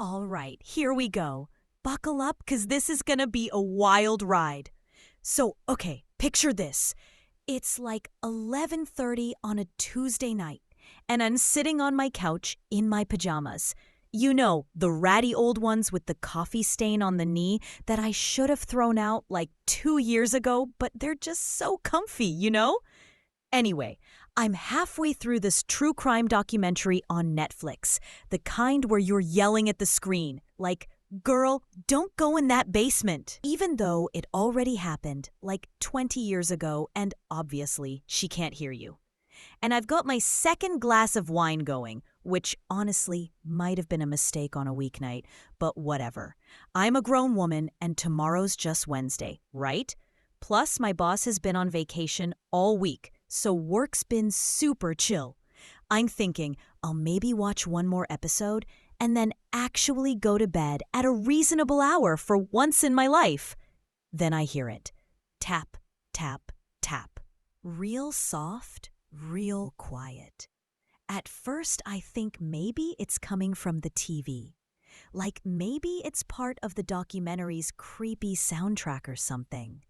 All right, here we go. Buckle up, because this is gonna be a wild ride. So, okay, picture this. It's like 11:30 on a Tuesday night, and I'm sitting on my couch in my pajamas. You know, the ratty old ones with the coffee stain on the knee that I should have thrown out like 2 years ago, but they're just so comfy, you know? Anyway, I'm halfway through this true crime documentary on Netflix, the kind where you're yelling at the screen, like, "Girl, don't go in that basement," even though it already happened like 20 years ago, and obviously she can't hear you. And I've got my second glass of wine going, which honestly might have been a mistake on a weeknight, but whatever. I'm a grown woman, and tomorrow's just Wednesday, right? Plus, my boss has been on vacation all week, so work's been super chill. I'm thinking I'll maybe watch one more episode and then actually go to bed at a reasonable hour for once in my life. Then I hear it. Tap, tap, tap. Real soft, real quiet. At first, I think maybe it's coming from the TV. Like maybe it's part of the documentary's creepy soundtrack or something.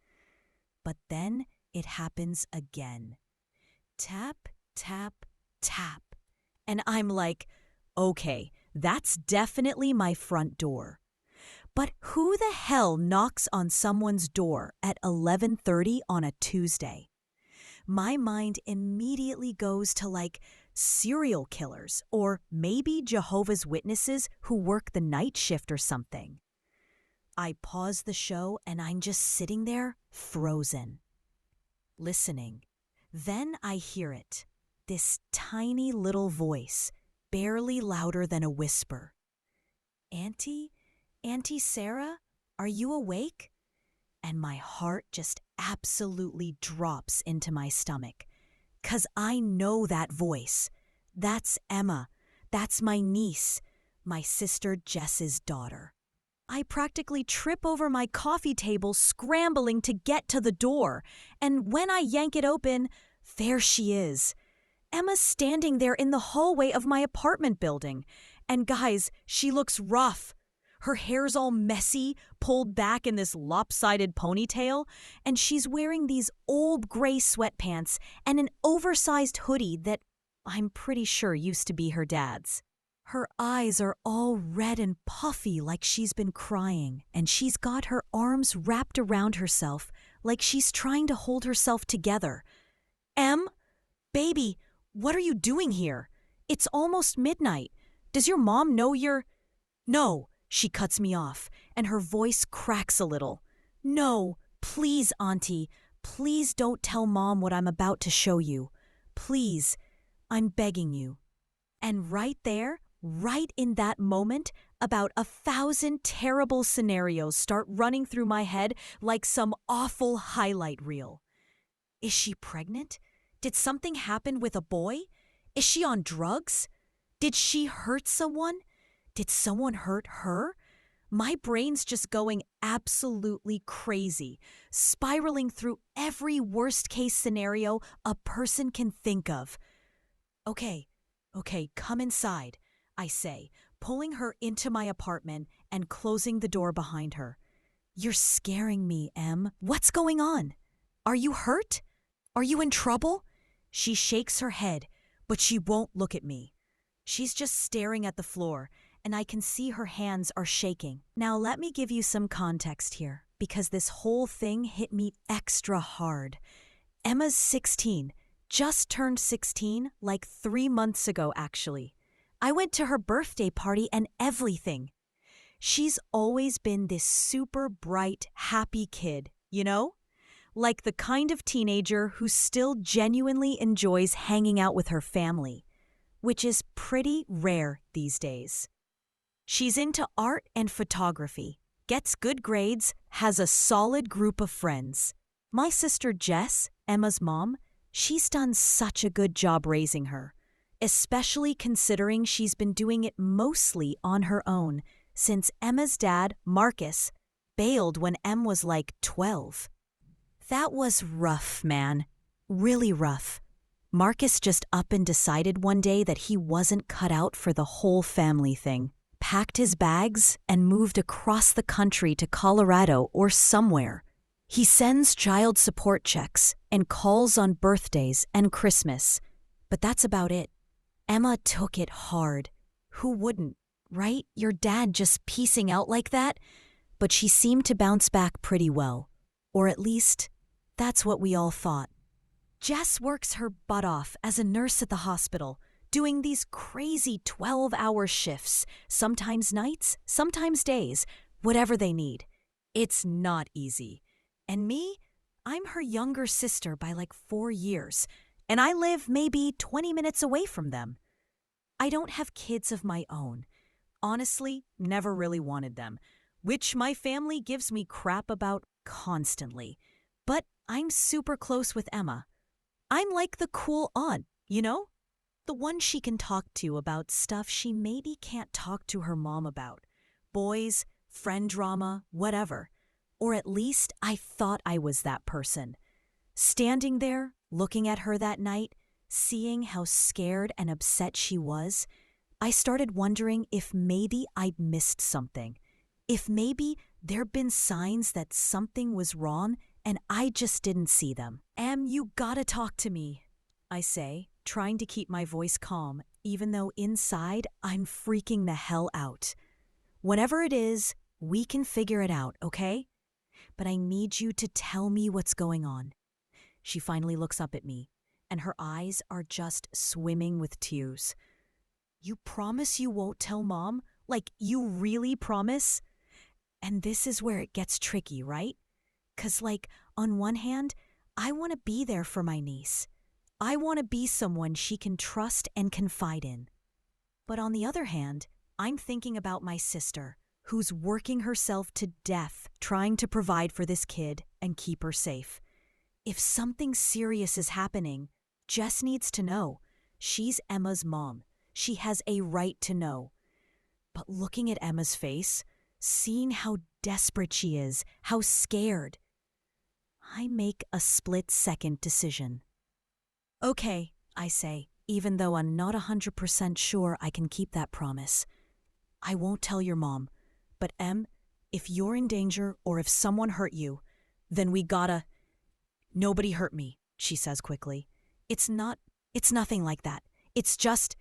But then it happens again. Tap, tap, tap. And I'm like, okay, that's definitely my front door. But who the hell knocks on someone's door at 11:30 on a Tuesday? My mind immediately goes to like serial killers or maybe Jehovah's Witnesses who work the night shift or something. I pause the show and I'm just sitting there, frozen, listening. Then I hear it, this tiny little voice, barely louder than a whisper. "Auntie? Auntie Sarah? Are you awake?" And my heart just absolutely drops into my stomach. 'Cause I know that voice. That's Emma. That's my niece, my sister Jess's daughter. I practically trip over my coffee table scrambling to get to the door, and when I yank it open, there she is. Emma's standing there in the hallway of my apartment building, and guys, she looks rough. Her hair's all messy, pulled back in this lopsided ponytail, and she's wearing these old gray sweatpants and an oversized hoodie that I'm pretty sure used to be her dad's. Her eyes are all red and puffy like she's been crying, and she's got her arms wrapped around herself like she's trying to hold herself together. "Em, baby, what are you doing here? It's almost midnight. Does your mom know you're—" "No," she cuts me off, and her voice cracks a little. "No, please, Auntie, please don't tell Mom what I'm about to show you. Please, I'm begging you." And right there, right in that moment, about 1,000 terrible scenarios start running through my head like some awful highlight reel. Is she pregnant? Did something happen with a boy? Is she on drugs? Did she hurt someone? Did someone hurt her? My brain's just going absolutely crazy, spiraling through every worst-case scenario a person can think of. Okay, come inside, I say, pulling her into my apartment and closing the door behind her. "You're scaring me, Em. What's going on? Are you hurt? Are you in trouble?" She shakes her head, but she won't look at me. She's just staring at the floor, and I can see her hands are shaking. Now let me give you some context here, because this whole thing hit me extra hard. Emma's 16, just turned 16 like 3 months ago actually. I went to her birthday party and everything. She's always been this super bright, happy kid, you know? Like the kind of teenager who still genuinely enjoys hanging out with her family, which is pretty rare these days. She's into art and photography, gets good grades, has a solid group of friends. My sister Jess, Emma's mom, she's done such a good job raising her, especially considering she's been doing it mostly on her own since Emma's dad, Marcus, bailed when Em was like 12. That was rough, man. Really rough. Marcus just up and decided one day that he wasn't cut out for the whole family thing. packed his bags and moved across the country to Colorado or somewhere. He sends child support checks and calls on birthdays and Christmas. But that's about it. Emma took it hard. Who wouldn't, right? Your dad just piecing out like that? But she seemed to bounce back pretty well. Or at least, that's what we all thought. Jess works her butt off as a nurse at the hospital, doing these crazy 12-hour shifts, sometimes nights, sometimes days, whatever they need. It's not easy. And me, I'm her younger sister by like 4 years, and I live maybe 20 minutes away from them. I don't have kids of my own. Honestly, never really wanted them, which my family gives me crap about constantly. But I'm super close with Emma. I'm like the cool aunt, you know? The one she can talk to about stuff she maybe can't talk to her mom about. Boys, friend drama, whatever. Or at least I thought I was that person. Standing there, looking at her that night, seeing how scared and upset she was, I started wondering if maybe I'd missed something. If maybe there'd been signs that something was wrong and I just didn't see them. Em, you gotta talk to me, I say, trying to keep my voice calm, even though inside I'm freaking the hell out. Whatever it is, we can figure it out, okay? But I need you to tell me what's going on. She finally looks up at me, and her eyes are just swimming with tears. You promise you won't tell Mom? Like, you really promise? And this is where it gets tricky, right? 'Cause, like, on one hand, I want to be there for my niece. I want to be someone she can trust and confide in. But on the other hand, I'm thinking about my sister, who's working herself to death trying to provide for this kid and keep her safe. If something serious is happening, Jess needs to know. She's Emma's mom. She has a right to know. But looking at Emma's face, seeing how desperate she is, how scared, I make a split-second decision. Okay, I say, even though I'm not 100% sure I can keep that promise. I won't tell your mom. But Em, if you're in danger or if someone hurt you, then we gotta... Nobody hurt me, she says quickly. It's nothing like that. It's just...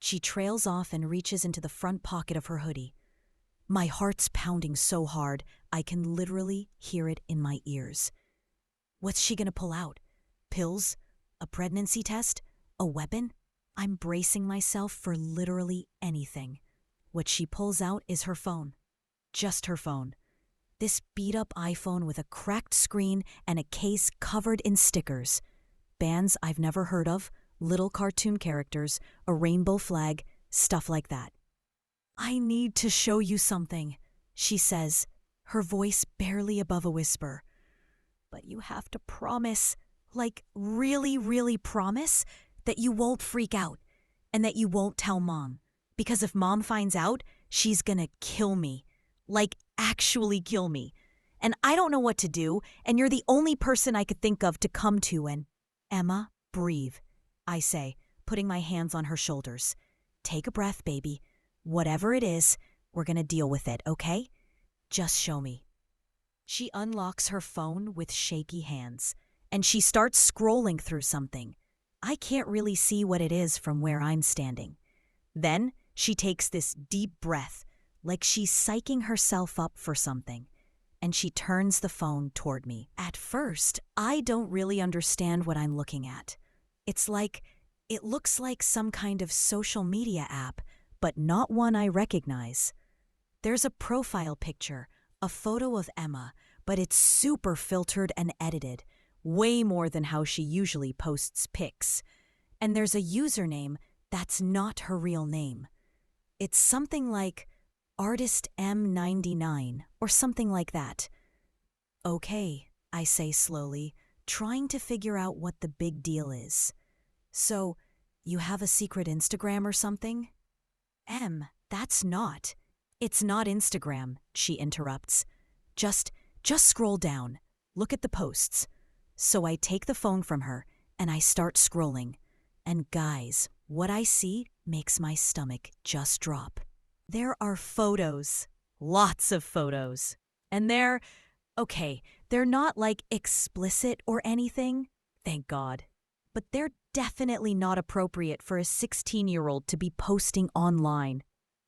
She trails off and reaches into the front pocket of her hoodie. My heart's pounding so hard, I can literally hear it in my ears. What's she gonna pull out? Pills? A pregnancy test? A weapon? I'm bracing myself for literally anything. What she pulls out is her phone. Just her phone. This beat-up iPhone with a cracked screen and a case covered in stickers. Bands I've never heard of, little cartoon characters, a rainbow flag, stuff like that. I need to show you something, she says, her voice barely above a whisper. But you have to promise, like really, really promise, that you won't freak out and that you won't tell Mom. Because if Mom finds out, she's gonna kill me. Like, actually kill me. And I don't know what to do, and you're the only person I could think of to come to and... Emma, breathe, I say, putting my hands on her shoulders. Take a breath, baby. Whatever it is, we're gonna deal with it, okay? Just show me. She unlocks her phone with shaky hands, and she starts scrolling through something. I can't really see what it is from where I'm standing. Then she takes this deep breath, like she's psyching herself up for something, and she turns the phone toward me. At first, I don't really understand what I'm looking at. It looks like some kind of social media app, but not one I recognize. There's a profile picture, a photo of Emma, but it's super filtered and edited, way more than how she usually posts pics. And there's a username that's not her real name. It's something like Artist M99 or something like that. Okay, I say slowly, trying to figure out what the big deal is. So, you have a secret Instagram or something? That's not. It's not Instagram, she interrupts. Just scroll down. Look at the posts. So I take the phone from her and I start scrolling. And guys, what I see makes my stomach just drop. There are photos, lots of photos. And they're not like explicit or anything, thank God. But they're definitely not appropriate for a 16-year-old to be posting online.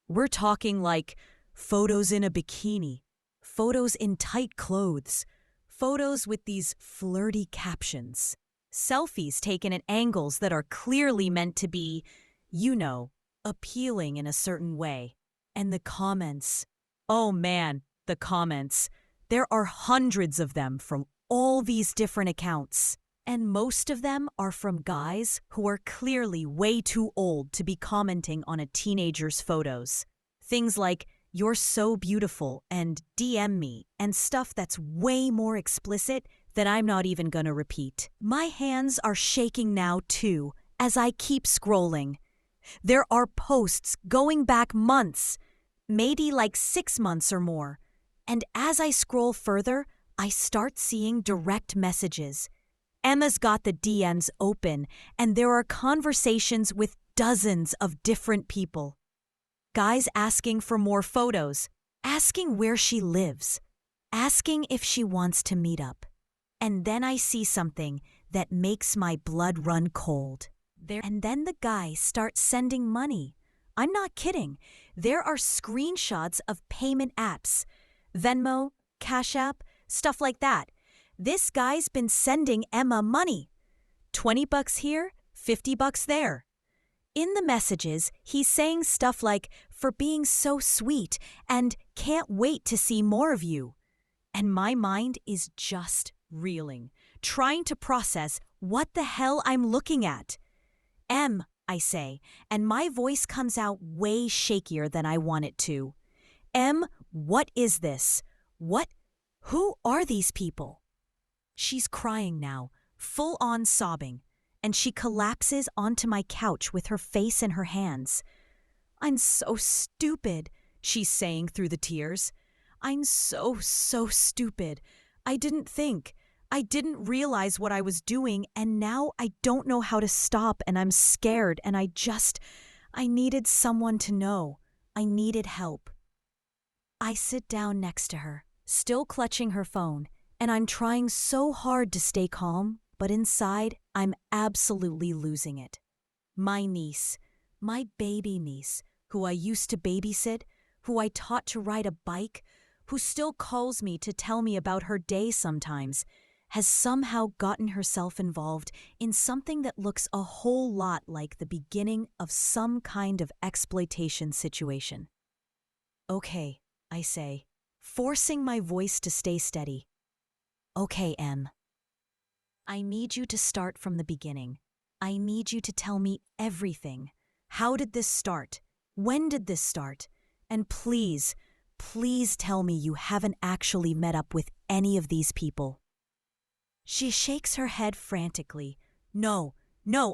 We're talking like photos in a bikini, photos in tight clothes, photos with these flirty captions, selfies taken at angles that are clearly meant to be, appealing in a certain way. And the comments. Oh man, the comments. There are hundreds of them from all these different accounts. And most of them are from guys who are clearly way too old to be commenting on a teenager's photos. Things like, "You're so beautiful," and "DM me," and stuff that's way more explicit that I'm not even gonna repeat. My hands are shaking now too, as I keep scrolling. There are posts going back months, maybe like 6 months or more. And as I scroll further, I start seeing direct messages. Emma's got the DMs open, and there are conversations with dozens of different people. Guys asking for more photos, asking where she lives, asking if she wants to meet up. And then I see something that makes my blood run cold. And then the guys start sending money. I'm not kidding. There are screenshots of payment apps, Venmo, Cash App, stuff like that. This guy's been sending Emma money. $20 here, $50 there. In the messages, he's saying stuff like, "For being so sweet," and "Can't wait to see more of you." And my mind is just reeling, trying to process what the hell I'm looking at. I say, and my voice comes out way shakier than I want it to. What is this? Who are these people? She's crying now, full on sobbing, and she collapses onto my couch with her face in her hands. "I'm so stupid," she's saying through the tears. "I'm so stupid. I didn't think. I didn't realize what I was doing, and now I don't know how to stop, and I'm scared, and I needed someone to know. I needed help." I sit down next to her, still clutching her phone, and I'm trying so hard to stay calm, but inside, I'm absolutely losing it. My niece, my baby niece, who I used to babysit, who I taught to ride a bike, who still calls me to tell me about her day sometimes, has somehow gotten herself involved in something that looks a whole lot like the beginning of some kind of exploitation situation. "Okay," I say, forcing my voice to stay steady. "Okay, Em. I need you to start from the beginning. I need you to tell me everything. How did this start? When did this start? And please tell me you haven't actually met up with any of these people." She shakes her head frantically. No,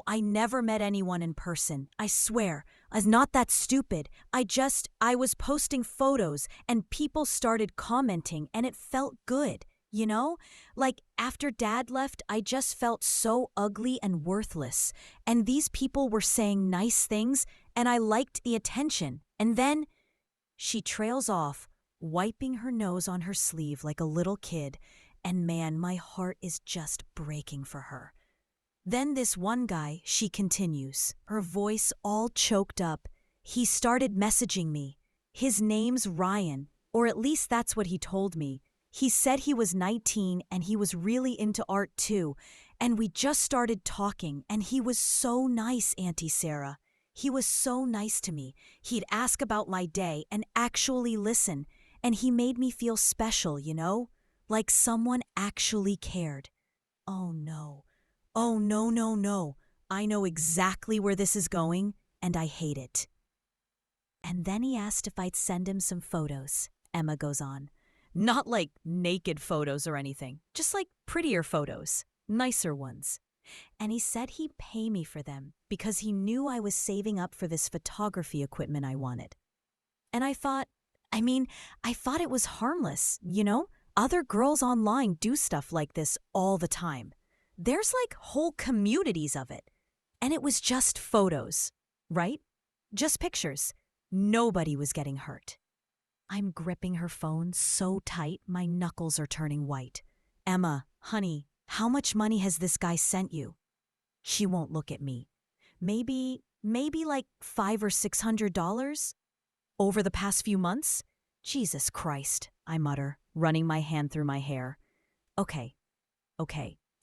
I never met anyone in person. I swear. I'm not that stupid. I was posting photos and people started commenting and it felt good, you know? Like after Dad left, I just felt so ugly and worthless. And these people were saying nice things and I liked the attention. And then she trails off, wiping her nose on her sleeve like a little kid. And man, my heart is just breaking for her. Then this one guy, she continues, her voice all choked up. He started messaging me. His name's Ryan, or at least that's what he told me. He said he was 19 and he was really into art too. And we just started talking and he was so nice, Auntie Sarah. He was so nice to me. He'd ask about my day and actually listen. And he made me feel special, you know? Like someone actually cared. Oh no. Oh no. I know exactly where this is going, and I hate it. And then he asked if I'd send him some photos, Emma goes on. Not like naked photos or anything, just like prettier photos, nicer ones. And he said he'd pay me for them because he knew I was saving up for this photography equipment I wanted. And I thought it was harmless, you know? Other girls online do stuff like this all the time. There's like whole communities of it. And it was just photos, right? Just pictures. Nobody was getting hurt. I'm gripping her phone so tight my knuckles are turning white. Emma, honey, how much money has this guy sent you? She won't look at me. Maybe like $500 or $600? Over the past few months? Jesus Christ, I mutter, running my hand through my hair. Okay.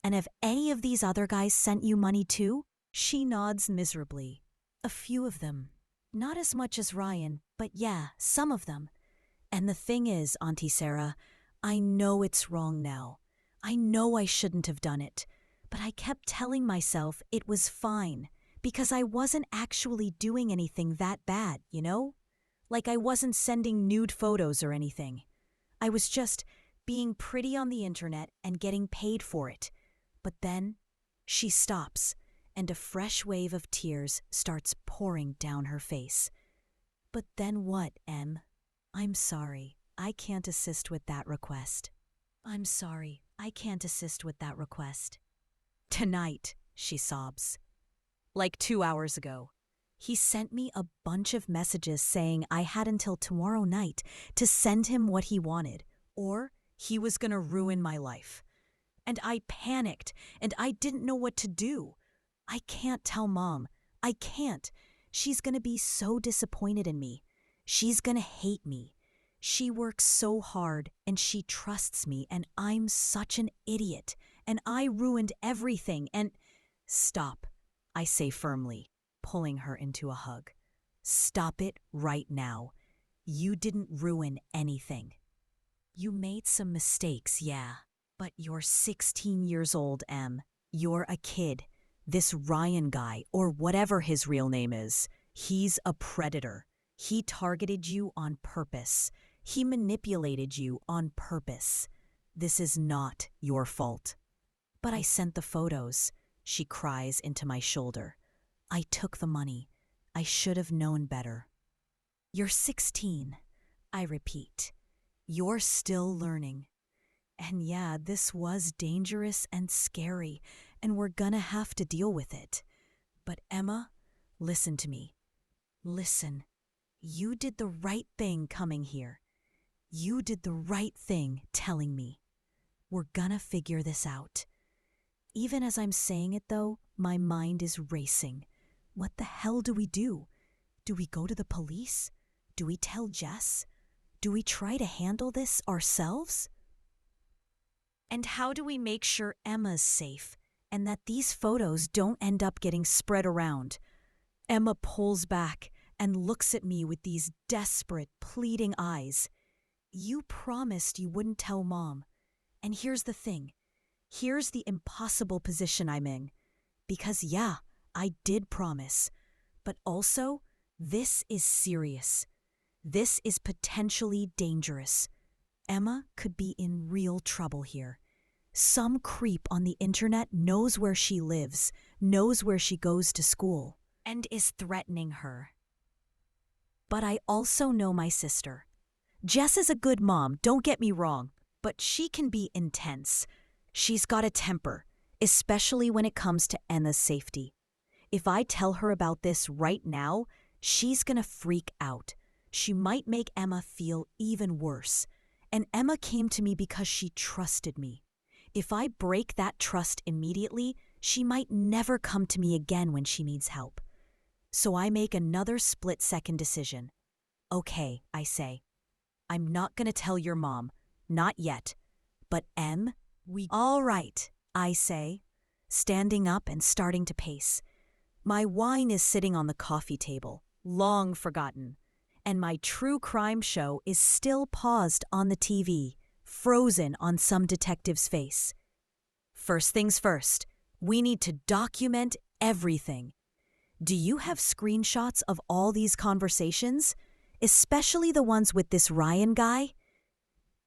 And have any of these other guys sent you money too? She nods miserably. A few of them. Not as much as Ryan, but yeah, some of them. And the thing is, Auntie Sarah, I know it's wrong now. I know I shouldn't have done it. But I kept telling myself it was fine because I wasn't actually doing anything that bad, you know? Like I wasn't sending nude photos or anything. I was just being pretty on the internet and getting paid for it. But then she stops and a fresh wave of tears starts pouring down her face. But then what, Em? I'm sorry, I can't assist with that request. I'm sorry, I can't assist with that request. Tonight, she sobs. Like 2 hours ago. He sent me a bunch of messages saying I had until tomorrow night to send him what he wanted, or he was gonna ruin my life. And I panicked, and I didn't know what to do. I can't tell Mom. I can't. She's gonna be so disappointed in me. She's gonna hate me. She works so hard, and she trusts me, and I'm such an idiot, and I ruined everything, and— Stop, I say firmly, pulling her into a hug. Stop it right now. You didn't ruin anything. You made some mistakes, yeah, but you're 16 years old, Em. You're a kid. This Ryan guy, or whatever his real name is, he's a predator. He targeted you on purpose. He manipulated you on purpose. This is not your fault. But I sent the photos, she cries into my shoulder. I took the money. I should have known better. You're 16, I repeat. You're still learning. And yeah, this was dangerous and scary, and we're gonna have to deal with it. But Emma, listen to me. Listen. You did the right thing coming here. You did the right thing telling me. We're gonna figure this out. Even as I'm saying it, though, my mind is racing. What the hell do we do? Do we go to the police? Do we tell Jess? Do we try to handle this ourselves? And how do we make sure Emma's safe and that these photos don't end up getting spread around? Emma pulls back and looks at me with these desperate, pleading eyes. You promised you wouldn't tell Mom. And here's the thing. Here's the impossible position I'm in. Because yeah, I did promise. But also, this is serious. This is potentially dangerous. Emma could be in real trouble here. Some creep on the internet knows where she lives, knows where she goes to school, and is threatening her. But I also know my sister. Jess is a good mom, don't get me wrong, but she can be intense. She's got a temper, especially when it comes to Emma's safety. If I tell her about this right now, she's gonna freak out. She might make Emma feel even worse. And Emma came to me because she trusted me. If I break that trust immediately, she might never come to me again when she needs help. So I make another split-second decision. Okay, I say. I'm not gonna tell your mom. Not yet. But Em, All right, I say, standing up and starting to pace. My wine is sitting on the coffee table, long forgotten, and my true crime show is still paused on the TV, frozen on some detective's face. First things first, we need to document everything. Do you have screenshots of all these conversations, especially the ones with this Ryan guy?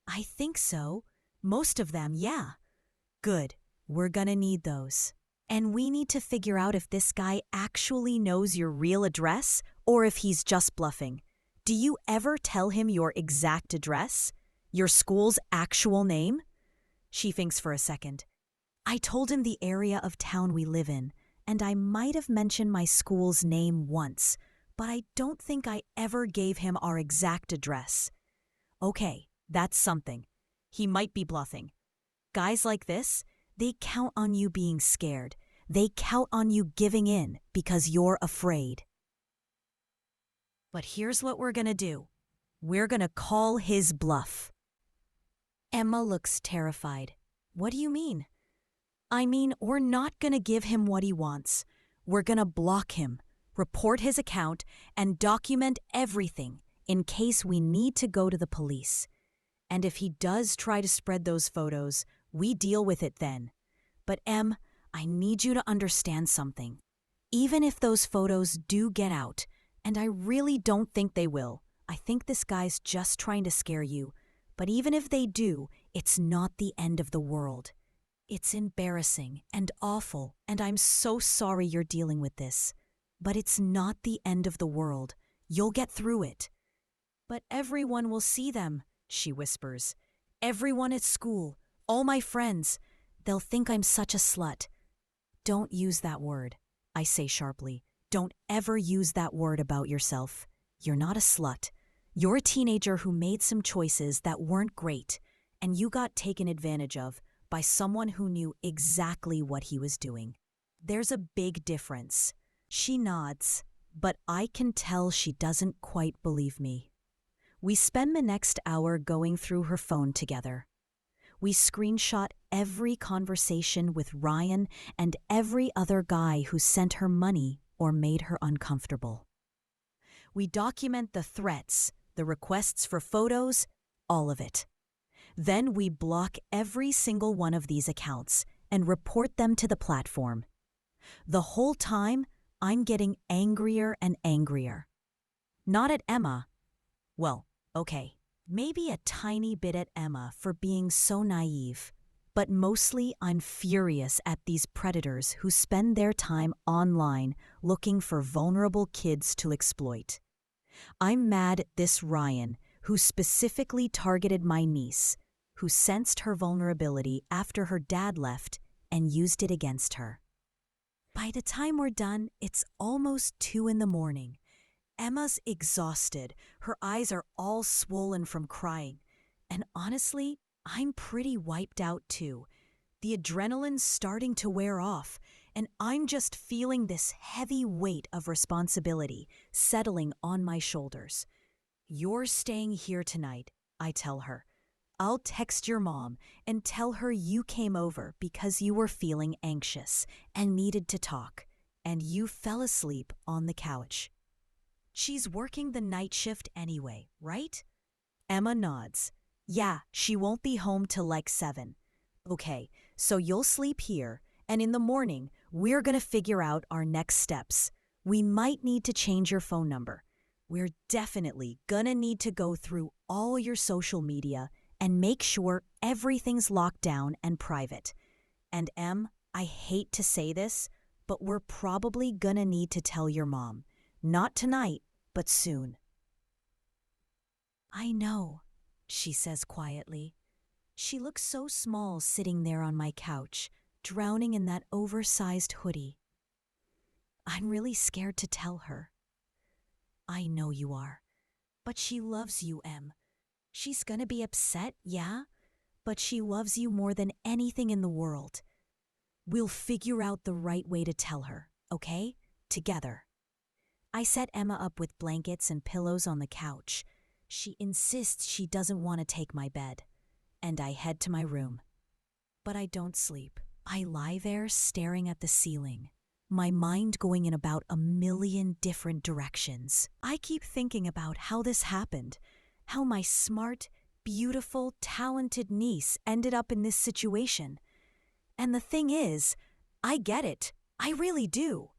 I think so. Most of them, yeah. Good. We're gonna need those. And we need to figure out if this guy actually knows your real address or if he's just bluffing. Do you ever tell him your exact address? Your school's actual name? She thinks for a second. I told him the area of town we live in, and I might have mentioned my school's name once, but I don't think I ever gave him our exact address. Okay, that's something. He might be bluffing. Guys like this, they count on you being scared. They count on you giving in because you're afraid. But here's what we're gonna do. We're gonna call his bluff. Emma looks terrified. What do you mean? I mean, we're not gonna give him what he wants. We're gonna block him, report his account, and document everything in case we need to go to the police. And if he does try to spread those photos, we deal with it then. But Em, I need you to understand something. Even if those photos do get out, and I really don't think they will, I think this guy's just trying to scare you. But even if they do, it's not the end of the world. It's embarrassing and awful, and I'm so sorry you're dealing with this. But it's not the end of the world. You'll get through it. But everyone will see them, she whispers. Everyone at school, all my friends. They'll think I'm such a slut. Don't use that word, I say sharply. Don't ever use that word about yourself. You're not a slut. You're a teenager who made some choices that weren't great, and you got taken advantage of by someone who knew exactly what he was doing. There's a big difference. She nods, but I can tell she doesn't quite believe me. We spend the next hour going through her phone together. We screenshot every conversation with Ryan and every other guy who sent her money or made her uncomfortable. We document the threats, the requests for photos, all of it. Then we block every single one of these accounts and report them to the platform. The whole time, I'm getting angrier and angrier. Not at Emma. Well, okay, maybe a tiny bit at Emma for being so naive. But mostly I'm furious at these predators who spend their time online looking for vulnerable kids to exploit. I'm mad at this Ryan, who specifically targeted my niece, who sensed her vulnerability after her dad left and used it against her. By the time we're done, it's almost 2 a.m. Emma's exhausted. Her eyes are all swollen from crying. And honestly, I'm pretty wiped out too. The adrenaline's starting to wear off, and I'm just feeling this heavy weight of responsibility settling on my shoulders. You're staying here tonight, I tell her. I'll text your mom and tell her you came over because you were feeling anxious and needed to talk, and you fell asleep on the couch. She's working the night shift anyway, right? Emma nods. Yeah, she won't be home till like 7. Okay, so you'll sleep here, and in the morning, we're gonna figure out our next steps. We might need to change your phone number. We're definitely gonna need to go through all your social media and make sure everything's locked down and private. And Em, I hate to say this, but we're probably gonna need to tell your mom. Not tonight, but soon. I know, she says quietly. She looks so small sitting there on my couch, drowning in that oversized hoodie. I'm really scared to tell her. I know you are. But she loves you, Em. She's gonna be upset, yeah? But she loves you more than anything in the world. We'll figure out the right way to tell her, okay? Together. I set Emma up with blankets and pillows on the couch. She insists she doesn't want to take my bed, and I head to my room. But I don't sleep. I lie there staring at the ceiling, my mind going in about a million different directions. I keep thinking about how this happened, how my smart, beautiful, talented niece ended up in this situation. And the thing is, I get it. I really do.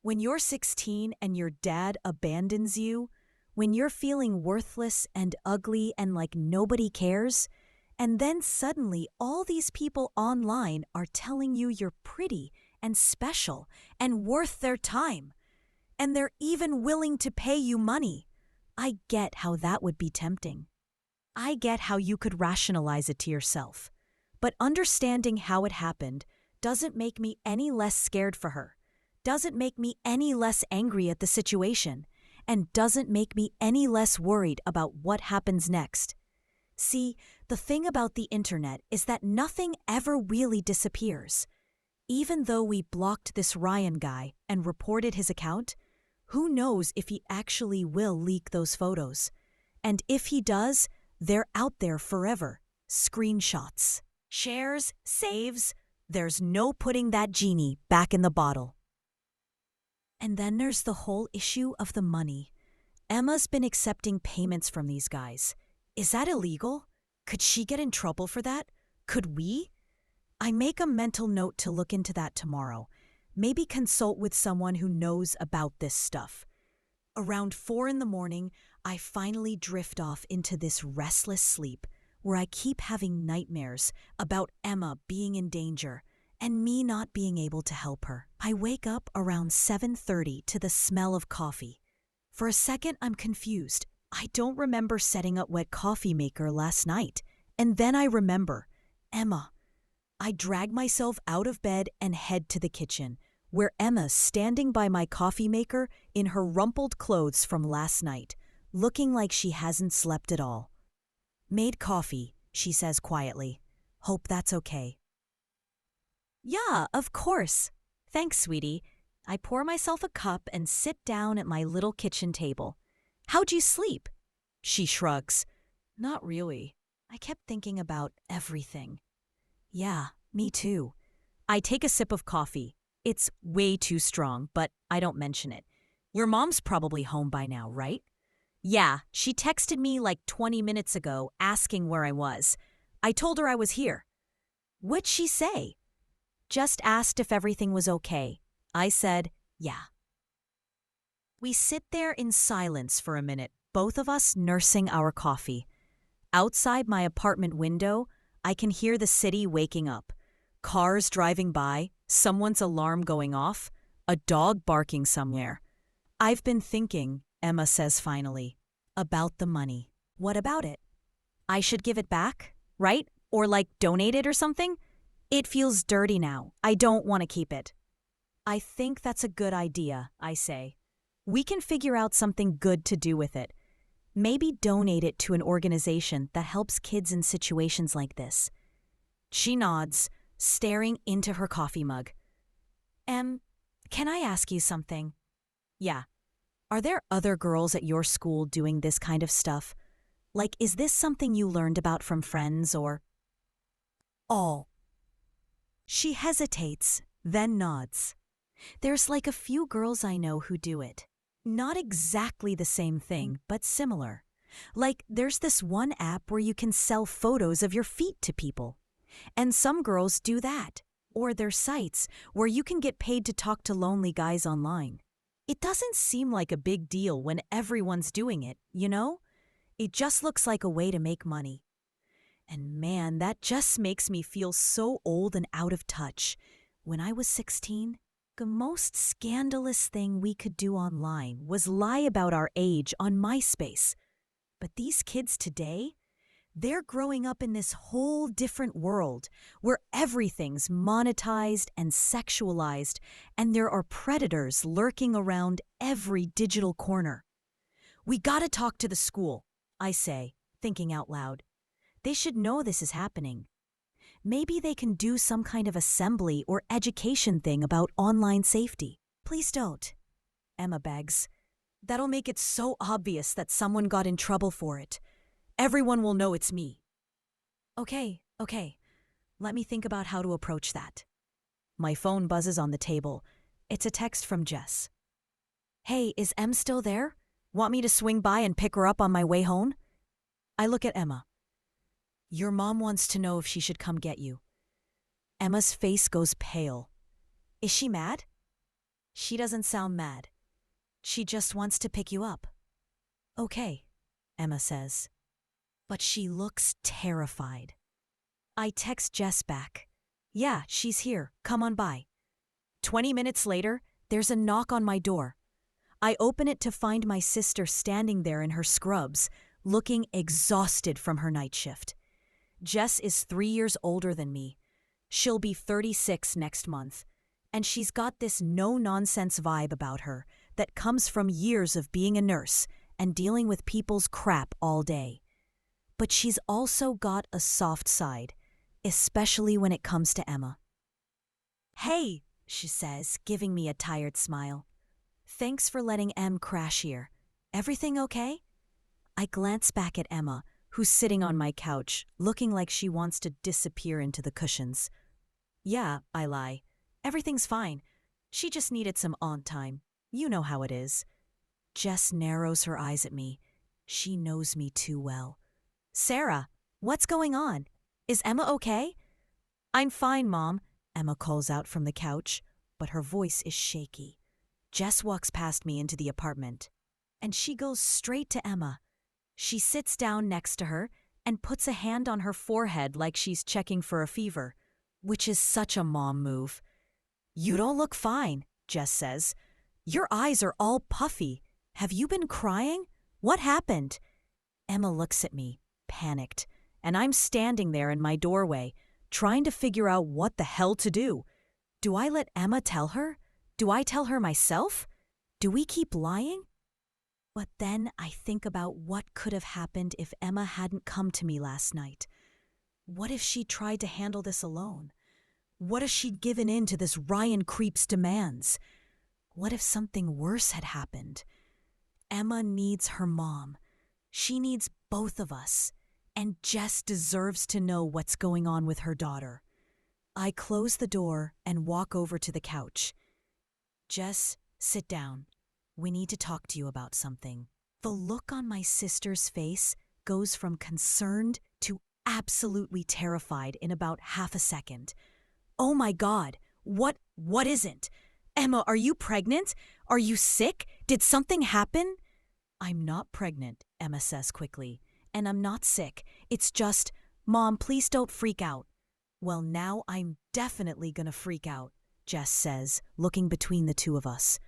When you're 16 and your dad abandons you, when you're feeling worthless and ugly and like nobody cares, and then suddenly all these people online are telling you you're pretty and special and worth their time, and they're even willing to pay you money, I get how that would be tempting. I get how you could rationalize it to yourself. But understanding how it happened doesn't make me any less scared for her, doesn't make me any less angry at the situation. and doesn't make me any less worried about what happens next. See, the thing about the internet is that nothing ever really disappears. Even though we blocked this Ryan guy and reported his account, who knows if he actually will leak those photos? And if he does, they're out there forever. Screenshots, shares, saves. There's no putting that genie back in the bottle. And then there's the whole issue of the money. Emma's been accepting payments from these guys. Is that illegal? Could she get in trouble for that? Could we? I make a mental note to look into that tomorrow. Maybe consult with someone who knows about this stuff. Around 4 in the morning, I finally drift off into this restless sleep where I keep having nightmares about Emma being in danger and me not being able to help her. I wake up around 7:30 to the smell of coffee. For a second, I'm confused. I don't remember setting up wet coffee maker last night. And then I remember, Emma. I drag myself out of bed and head to the kitchen, where Emma's standing by my coffee maker in her rumpled clothes from last night, looking like she hasn't slept at all. "Made coffee," she says quietly. "Hope that's okay." "Yeah, of course. Thanks, sweetie." I pour myself a cup and sit down at my little kitchen table. "How'd you sleep?" She shrugs. "Not really. I kept thinking about everything." "Yeah, me too." I take a sip of coffee. It's way too strong, but I don't mention it. "Your mom's probably home by now, right?" "Yeah, she texted me like 20 minutes ago asking where I was. I told her I was here." "What'd she say?" "Just asked if everything was okay." I said, "Yeah." We sit there in silence for a minute, both of us nursing our coffee. Outside my apartment window, I can hear the city waking up. Cars driving by, someone's alarm going off, a dog barking somewhere. "I've been thinking," Emma says finally, "about the money." "What about it?" "I should give it back, right? Or like donate it or something? It feels dirty now. I don't want to keep it." "I think that's a good idea," I say. "We can figure out something good to do with it. Maybe donate it to an organization that helps kids in situations like this." She nods, staring into her coffee mug. Can I ask you something?" "Yeah." "Are there other girls at your school doing this kind of stuff? Like, is this something you learned about from friends or—" "All." She hesitates, then nods. "There's like a few girls I know who do it. Not exactly the same thing, but similar. Like, there's this one app where you can sell photos of your feet to people. And some girls do that. Or there's sites where you can get paid to talk to lonely guys online. It doesn't seem like a big deal when everyone's doing it, you know? It just looks like a way to make money. And man, that just makes me feel so old and out of touch. When I was 16, the most scandalous thing we could do online was lie about our age on MySpace. But these kids today, they're growing up in this whole different world where everything's monetized and sexualized, and there are predators lurking around every digital corner. "We gotta talk to the school," I say, thinking out loud. "They should know this is happening. Maybe they can do some kind of assembly or education thing about online safety." "Please don't," Emma begs. "That'll make it so obvious that someone got in trouble for it. Everyone will know it's me." Okay. Let me think about how to approach that." My phone buzzes on the table. It's a text from Jess. "Hey, is Em still there? Want me to swing by and pick her up on my way home?" I look at Emma. "Your mom wants to know if she should come get you." Emma's face goes pale. "Is she mad?" "She doesn't sound mad. She just wants to pick you up." "Okay," Emma says. But she looks terrified. I text Jess back. "Yeah, she's here. Come on by." 20 minutes later, there's a knock on my door. I open it to find my sister standing there in her scrubs, looking exhausted from her night shift. Jess is 3 years older than me. She'll be 36 next month. And she's got this no-nonsense vibe about her that comes from years of being a nurse and dealing with people's crap all day. But she's also got a soft side, especially when it comes to Emma. "Hey," she says, giving me a tired smile. "Thanks for letting Em crash here. Everything okay?" I glance back at Emma, who's sitting on my couch, looking like she wants to disappear into the cushions. "Yeah," I lie. "Everything's fine. She just needed some aunt time. You know how it is." Jess narrows her eyes at me. She knows me too well. "Sarah, what's going on? Is Emma okay?" "I'm fine, Mom," Emma calls out from the couch, but her voice is shaky. Jess walks past me into the apartment, and she goes straight to Emma. She sits down next to her and puts a hand on her forehead like she's checking for a fever, which is such a mom move. "You don't look fine," Jess says. "Your eyes are all puffy. Have you been crying? What happened?" Emma looks at me, panicked, and I'm standing there in my doorway, trying to figure out what the hell to do. Do I let Emma tell her? Do I tell her myself? Do we keep lying? But then I think about what could have happened if Emma hadn't come to me last night. What if she tried to handle this alone? What if she'd given in to this Ryan creep's demands? What if something worse had happened? Emma needs her mom. She needs both of us. And Jess deserves to know what's going on with her daughter. I close the door and walk over to the couch. "Jess, sit down. We need to talk to you about something." The look on my sister's face goes from concerned to absolutely terrified in about half a second. "Oh my God, what isn't? Emma, are you pregnant? Are you sick? Did something happen?" "I'm not pregnant," Emma says quickly, "and I'm not sick. It's just, Mom, please don't freak out." "Well, now I'm definitely gonna freak out," Jess says, looking between the two of us.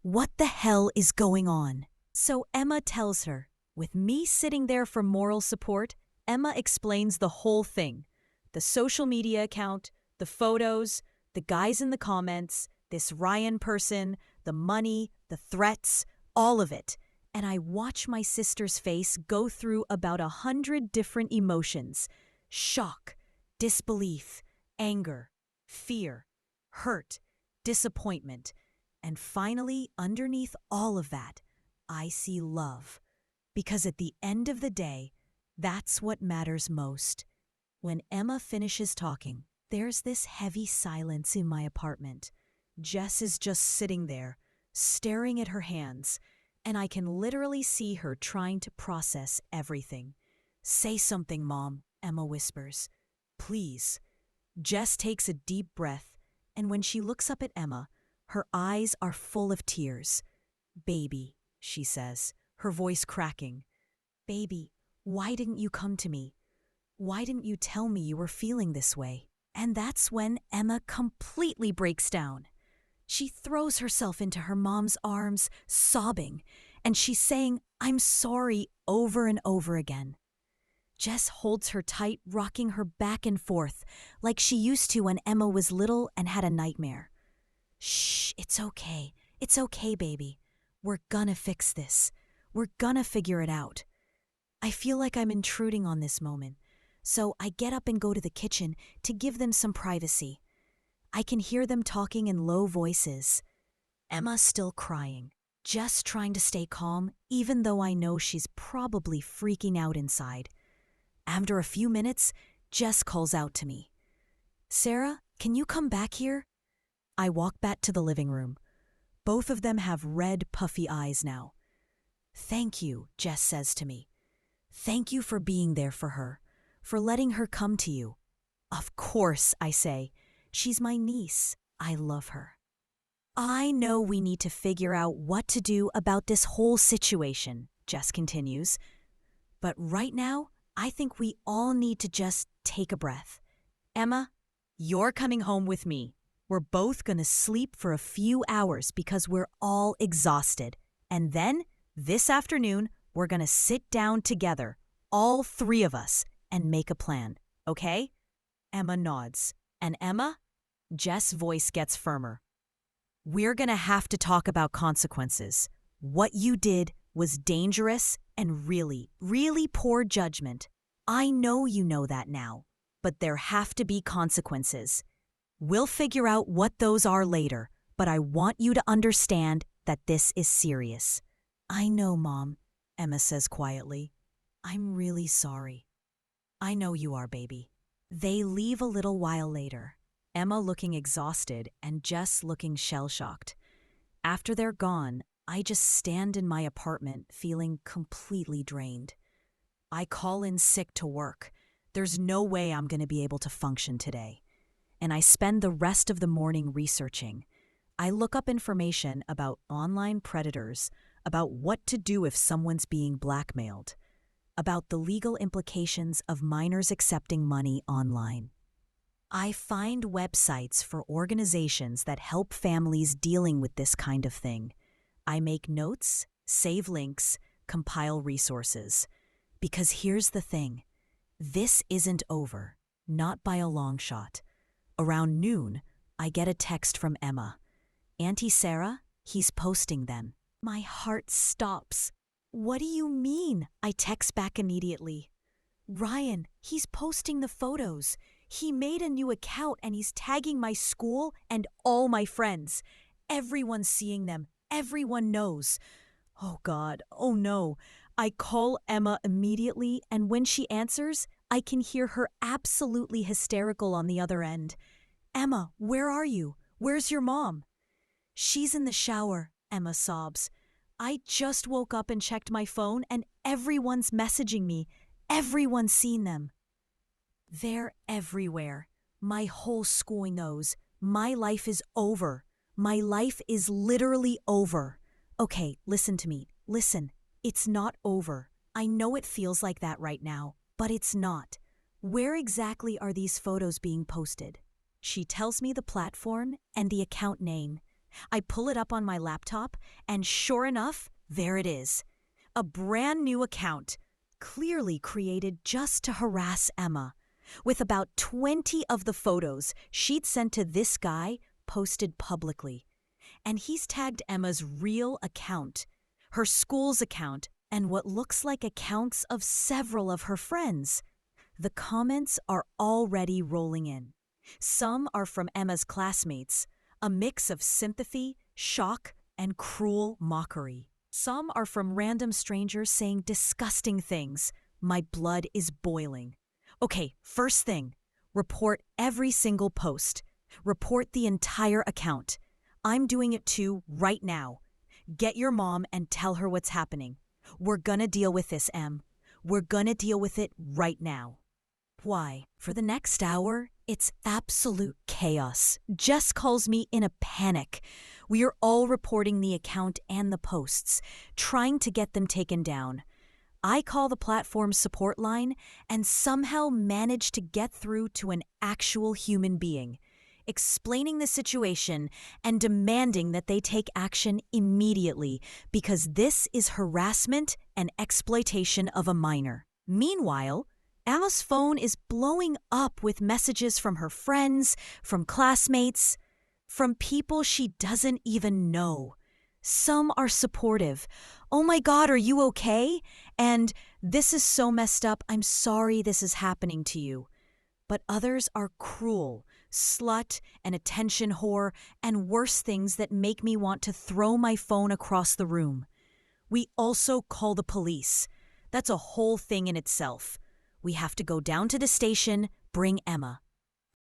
"What the hell is going on?" So Emma tells her. With me sitting there for moral support, Emma explains the whole thing. The social media account, the photos, the guys in the comments, this Ryan person, the money, the threats, all of it. And I watch my sister's face go through about 100 different emotions. Shock, disbelief, anger, fear, hurt, disappointment. And finally, underneath all of that, I see love. Because at the end of the day, that's what matters most. When Emma finishes talking, there's this heavy silence in my apartment. Jess is just sitting there, staring at her hands, and I can literally see her trying to process everything. "Say something, Mom," Emma whispers. "Please." Jess takes a deep breath, and when she looks up at Emma, her eyes are full of tears. "Baby," she says, her voice cracking. "Baby, why didn't you come to me? Why didn't you tell me you were feeling this way?" And that's when Emma completely breaks down. She throws herself into her mom's arms, sobbing, and she's saying, "I'm sorry," over and over again. Jess holds her tight, rocking her back and forth, like she used to when Emma was little and had a nightmare. "Shh, it's okay. It's okay, baby. We're gonna fix this. We're gonna figure it out." I feel like I'm intruding on this moment, so I get up and go to the kitchen to give them some privacy. I can hear them talking in low voices. Emma's still crying, just trying to stay calm, even though I know she's probably freaking out inside. After a few minutes, Jess calls out to me. "Sarah, can you come back here?" I walk back to the living room. Both of them have red, puffy eyes now. "Thank you," Jess says to me. "Thank you for being there for her, for letting her come to you." "Of course," I say. "She's my niece. I love her." "I know we need to figure out what to do about this whole situation," Jess continues. "But right now, I think we all need to just take a breath. Emma, you're coming home with me. We're both going to sleep for a few hours because we're all exhausted. And then, this afternoon, we're going to sit down together, all three of us, and make a plan, okay?" Emma nods. "And Emma?" Jess' voice gets firmer. We're gonna have to talk about consequences. What you did was dangerous and really, really poor judgment. I know you know that now, but there have to be consequences. We'll figure out what those are later, but I want you to understand that this is serious. I know, Mom, Emma says quietly. I'm really sorry. I know you are, baby. They leave a little while later, Emma looking exhausted and Jess looking shell-shocked. After they're gone, I just stand in my apartment feeling completely drained. I call in sick to work. There's no way I'm going to be able to function today. And I spend the rest of the morning researching. I look up information about online predators, about what to do if someone's being blackmailed, about the legal implications of minors accepting money online. I find websites for organizations that help families dealing with this kind of thing. I make notes, save links, compile resources. Because here's the thing. This isn't over, not by a long shot. Around noon, I get a text from Emma. Auntie Sarah, he's posting them. My heart stops. What do you mean? I text back immediately. Ryan, he's posting the photos. He made a new account and he's tagging my school and all my friends. Everyone's seeing them. Everyone knows. Oh God, oh no. I call Emma immediately, and when she answers, I can hear her absolutely hysterical on the other end. Emma, where are you? Where's your mom? She's in the shower, Emma sobs. I just woke up and checked my phone and everyone's messaging me. Everyone's seen them. They're everywhere. My whole school knows. My life is over. My life is literally over. Okay, listen to me. Listen. It's not over. I know it feels like that right now, but it's not. Where exactly are these photos being posted? She tells me the platform and the account name. I pull it up on my laptop, and sure enough, there it is. A brand new account, clearly created just to harass Emma, with about 20 of the photos she'd sent to this guy posted publicly. And he's tagged Emma's real account, her school's account, and what looks like accounts of several of her friends. The comments are already rolling in. Some are from Emma's classmates, a mix of sympathy, shock, and cruel mockery. Some are from random strangers saying disgusting things. My blood is boiling. Okay, first thing, report every single post. Report the entire account. I'm doing it too right now. Get your mom and tell her what's happening. We're gonna deal with this, Em. We're gonna deal with it right now. Why? For the next hour, it's absolute chaos. Jess calls me in a panic. We are all reporting the account and the posts, trying to get them taken down. I call the platform's support line and somehow manage to get through to an actual human being, explaining the situation and demanding that they take action immediately because this is harassment and exploitation of a minor. Meanwhile, Emma's phone is blowing up with messages from her friends, from classmates, from people she doesn't even know. Some are supportive. Oh my God, are you okay? And this is so messed up. I'm sorry this is happening to you. But others are cruel, slut, and attention whore, and worse things that make me want to throw my phone across the room. We also call the police. That's a whole thing in itself. We have to go down to the station, bring Emma.